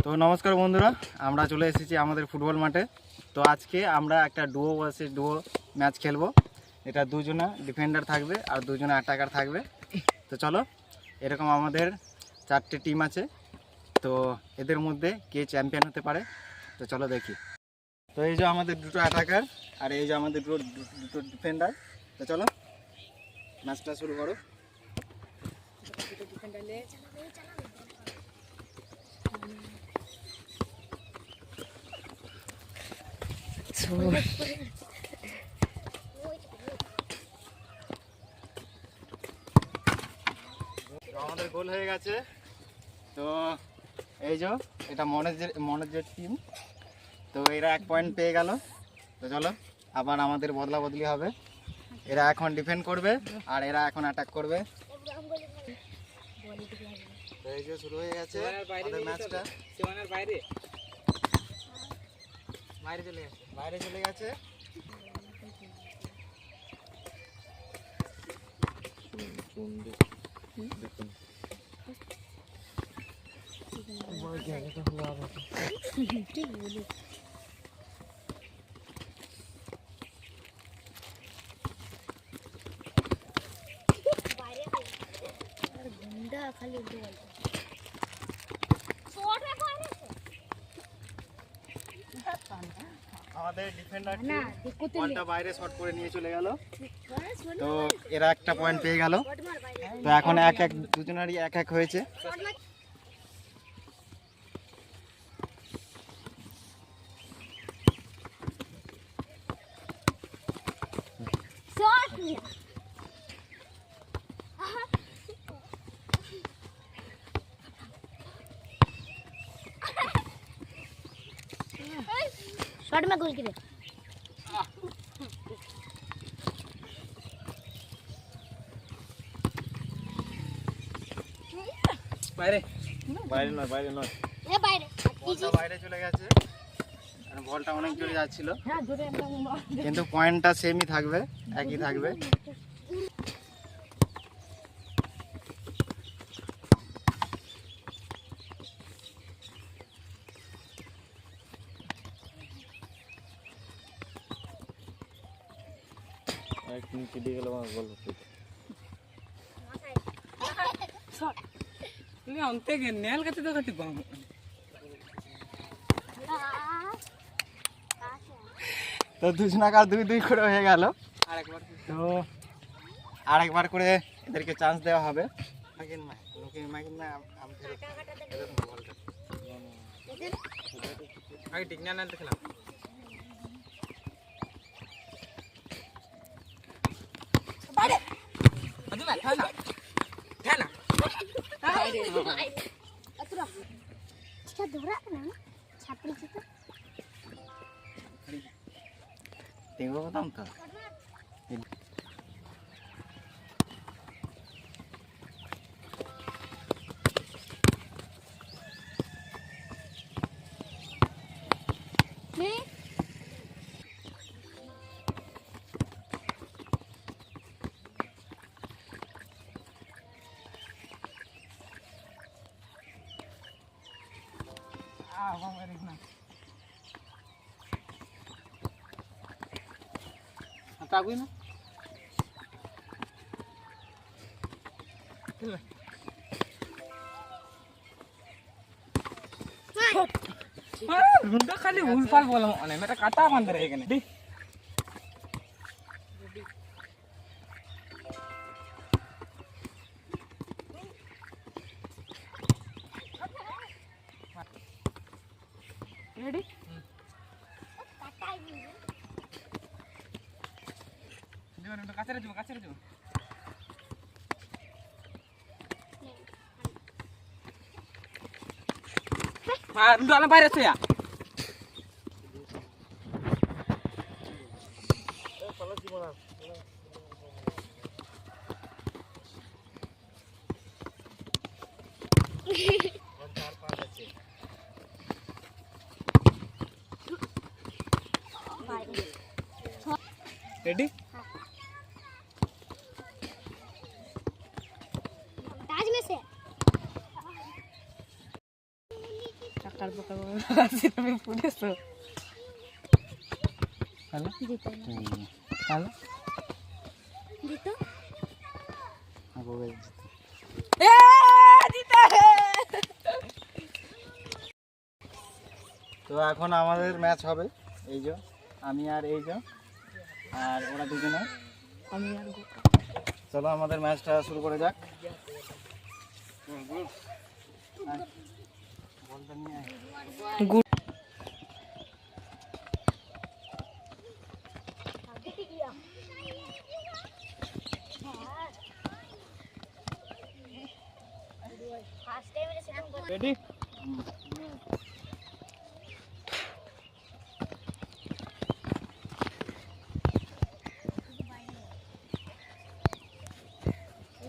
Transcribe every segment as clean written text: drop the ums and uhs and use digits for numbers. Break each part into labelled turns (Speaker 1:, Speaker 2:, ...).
Speaker 1: তো নমস্কার বন্ধুরা, আমরা চলে এসেছি আমাদের ফুটবল মাঠে। তো আজকে আমরা একটা ডুও ভার্সেস ডুও ম্যাচ খেলবো। এটা দুজনা ডিফেন্ডার থাকবে আর দুজনা অ্যাটাকার থাকবে। তো চলো, এরকম আমাদের 4টে টিম আছে। তো এদের মধ্যে কে চ্যাম্পিয়ন হতে পারে, তো চলো দেখি। তো এই যে আমাদের দুটো অ্যাটাকার আর এই যে আমাদের দুটো ডিফেন্ডার। তো চলো ম্যাচটা শুরু করো। আমাদের গোল হয়ে গেছে। তো এই যে এটা মনোজের টিম। তো এরা 1 পয়েন্ট পেয়ে গেল। তো চলো আবার আমাদের বদলা বদলি হবে। এরা এখন ডিফেন্ড করবে আর এরা এখন অ্যাটাক করবে। তো এই যে শুরু হয়ে গেছে আমাদের ম্যাচটা। বাইরে চলে গেছে। আমাদের ডিফেন্ডার বলটা বাইরে শট করে নিয়ে চলে গেল। তো এরা 1টা পয়েন্ট পেয়ে গেল। তো এখন দুজনেরই এক এক হয়েছে।
Speaker 2: शॉट में गोल किए
Speaker 1: বাইরে নয়
Speaker 2: এ বাইরে
Speaker 1: বলটা বাইরে চলে গেছে। আর বলটা অনেক জোরে যাচ্ছিল, কিন্তু পয়েন্টটা সেমই থাকবে, একই থাকবে। তো দুজনাকার 2-2 করে হয়ে গেল। তো আরেকবার করে এদেরকে চান্স দেওয়া হবে। দেখবো বলতাম তো।
Speaker 3: Tahu ini? Udah kali ulfal bola mau aneh, mereka kata apa antara ini? Di. Ready? Udah kasih aja. Udah alam bayar ya? Ready?
Speaker 2: ताज में से
Speaker 3: তারপর আসি তুমি পুলিশো হ্যালো
Speaker 2: জিতো
Speaker 3: হ্যালো
Speaker 2: জিতো
Speaker 3: এ জিতে
Speaker 1: তো এখন আমাদের ম্যাচ হবে, এই যে আমি আর এই যে আর ওরা দুজনে।
Speaker 3: আমি আর
Speaker 1: চলো আমাদের ম্যাচটা শুরু করে যাক। বলটা নিয়ে আয়।
Speaker 3: গুড
Speaker 2: ফার্স্ট টাইম এটা সেকেন্ড গোল
Speaker 3: রেডি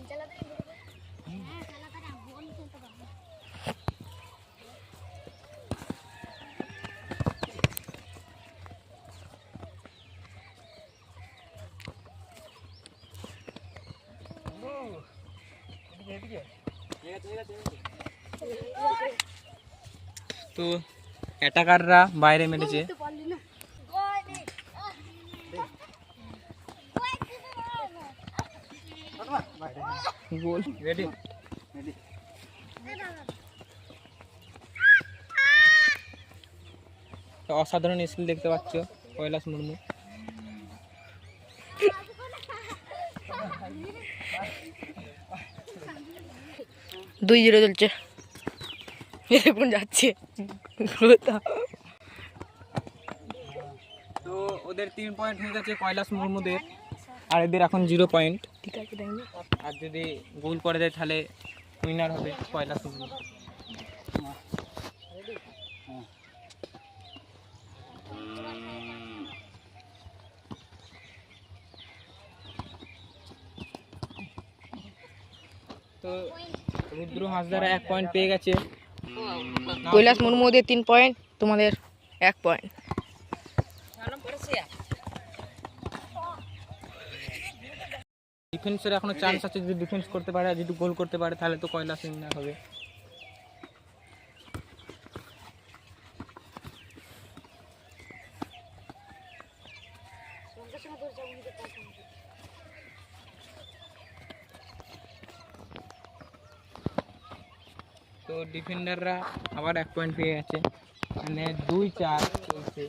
Speaker 2: চালাতে হ্যাঁ চালাতে গোল খেলতে পারবো
Speaker 3: তো অ্যাটাকাররা বাইরে মেরেছে
Speaker 2: তো পারলি না
Speaker 3: গোল রেডি
Speaker 1: Ready?
Speaker 3: অসাধারণ স্কিল দেখতে পাচ্ছ কৈলাস মুর্মু
Speaker 4: দুই জিরো চলছে এখন যাচ্ছে
Speaker 3: তো ওদের 3 পয়েন্ট হয়ে গেছে কৈলাস মুর্মুদের, আর এদের এখন 0 পয়েন্ট।
Speaker 4: ঠিক আছে
Speaker 3: আর যদি গোল করে দেয় তাহলে উইনার হবে কৈলাস মুর্মু। তো রুদ্র হাঁসদারা 1 পয়েন্ট পেয়ে গেছে।
Speaker 4: কৈলাস মুর্মু ওদের 3 পয়েন্ট, তোমাদের 1 পয়েন্ট।
Speaker 3: ডিফেন্সের এখনো চান্স আছে, যদি ডিফেন্স করতে পারে আর যদি গোল করতে পারে তাহলে তো কৈলাস উইনার হবে। তো ডিফেন্ডাররা আবার 1 পয়েন্ট পেয়ে গেছে, মানে 2-4 চলছে।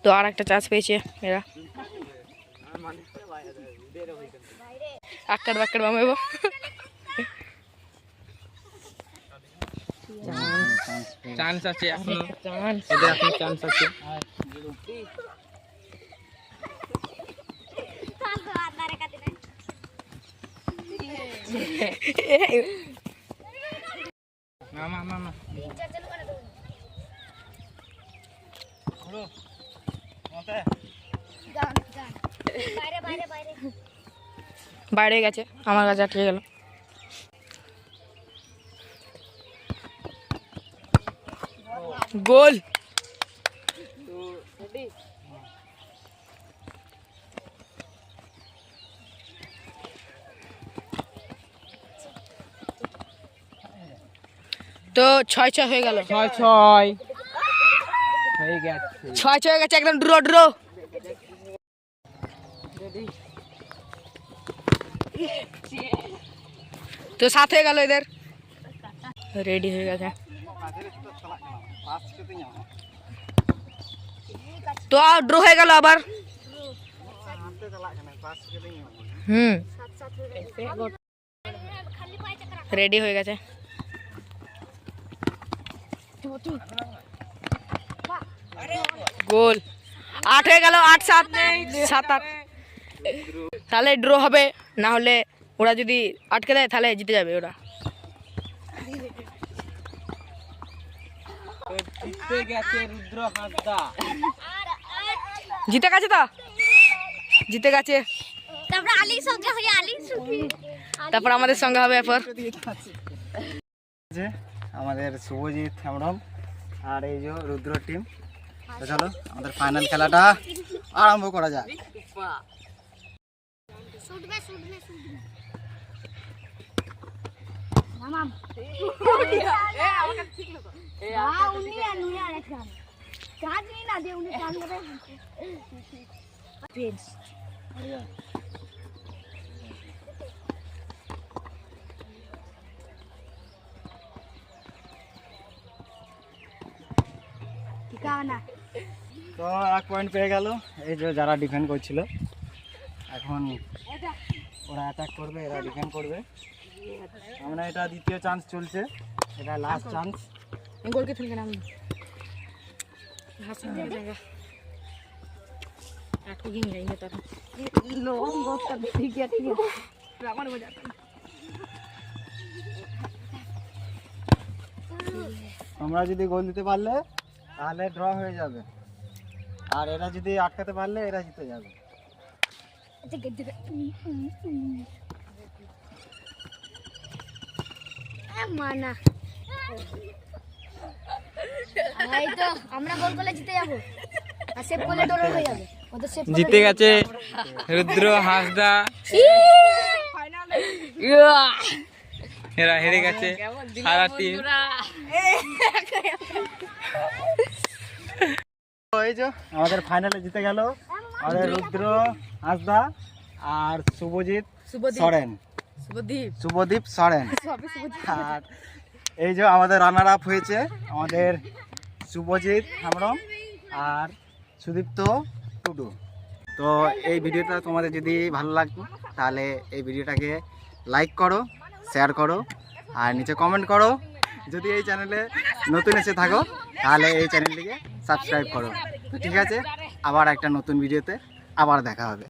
Speaker 4: তো আর একটা চান্স পেয়েছে এরা, আক্কার বাক্কার বামাইব।
Speaker 3: চান্স আছে এখনো,
Speaker 4: চান্স
Speaker 3: এদের এখনো চান্স আছে।
Speaker 2: আদারে কাটে না
Speaker 3: মামা মামা
Speaker 2: তিন চার চালু করে দেবো গান গান বাইরে বাইরে বাইরে
Speaker 4: বাইরে গেছে, আমার কাছে আটকে গেল। গোল। তো 6-6 হয়ে গেল,
Speaker 3: 6-6 হয়ে গেছে।
Speaker 4: 6-6 হয়ে গেছে, একদম ড্র ড্র। তো 7 হয়ে গেল এদের, রেডি হয়ে গেছে। তো ড্র হয়ে গেল আবার।
Speaker 2: খালি পায়ে চাকরা
Speaker 4: রেডি হয়ে গেছে। গোল 8 হয়ে গেল, 8-7 7-8। তাহলে ড্র হবে, না হলে ওরা যদি আটকে দেয় তাহলে জিতে যাবে ওরা।
Speaker 3: তো জিতে গেছে রুদ্র হাঁসদা।
Speaker 4: জিতে গেছে, তো জিতে গেছে।
Speaker 2: তারপর আলী সঙ্গে হয়ে আলী সুখী
Speaker 4: তারপর আমাদের সঙ্গে হবে এরপর।
Speaker 1: যে আমাদের শুভজিৎ হেমব্রম আর এই যে রুদ্র টিম তো চলো আমাদের ফাইনাল খেলাটা আরম্ভ করা যাক।
Speaker 2: ছুটবে ছুটবে ছুটবে মামা উনি আর নুই আর একটা কাজ নেই না দে উনি কাজ করে পেজ ঠিকানা
Speaker 1: তো 1 পয়েন্ট পেয়ে গেল এই যে যারা ডিফেন্ড করছিল। এখন ওরা অ্যাটাক করবে, এরা ডিফেন্ড করবে। আমরা এটা দ্বিতীয় চান্স চলছে, এটা লাস্ট চান্স।
Speaker 4: गोल के खेल नाम हासिल हो जाएगा आठ को गिन जाएंगे तो लोग बहुत कर ठीक है रावण हो जाता
Speaker 1: তোমরা যদি গোল দিতে পারলে তাহলে ড্র হয়ে যাবে, আর এরা যদি আটকাতে পারলে এরা জিতে যাবে।
Speaker 2: মানা এই তো আমরা গোল করলে জিতে যাবো আর সেভ করলে ড্র হয়ে যাবে ওদের সেভ
Speaker 3: জিতে গেছে রুদ্র হাসদা, এরা হেরে গেছে সারা টিম।
Speaker 1: তো এই যে আমাদের ফাইনালে জিতে গেল আমাদের রুদ্র হাসদা আর শুভজিৎ সরেন, শুভদীপ সরেন। আর এই যে আমাদের রানার আপ হয়েছে আমাদের শুভজিৎ হেমব্রম আর সুদীপ্ত টুডু। তো এই ভিডিওটা তোমাদের যদি ভালো লাগতো তাহলে এই ভিডিওটাকে লাইক করো, শেয়ার করো আর নিচে কমেন্ট করো। যদি এই চ্যানেলে নতুন এসে থাকো তাহলে এই চ্যানেলটিকে সাবস্ক্রাইব করো। তো ঠিক আছে, আবার একটা নতুন ভিডিওতে আবার দেখা হবে।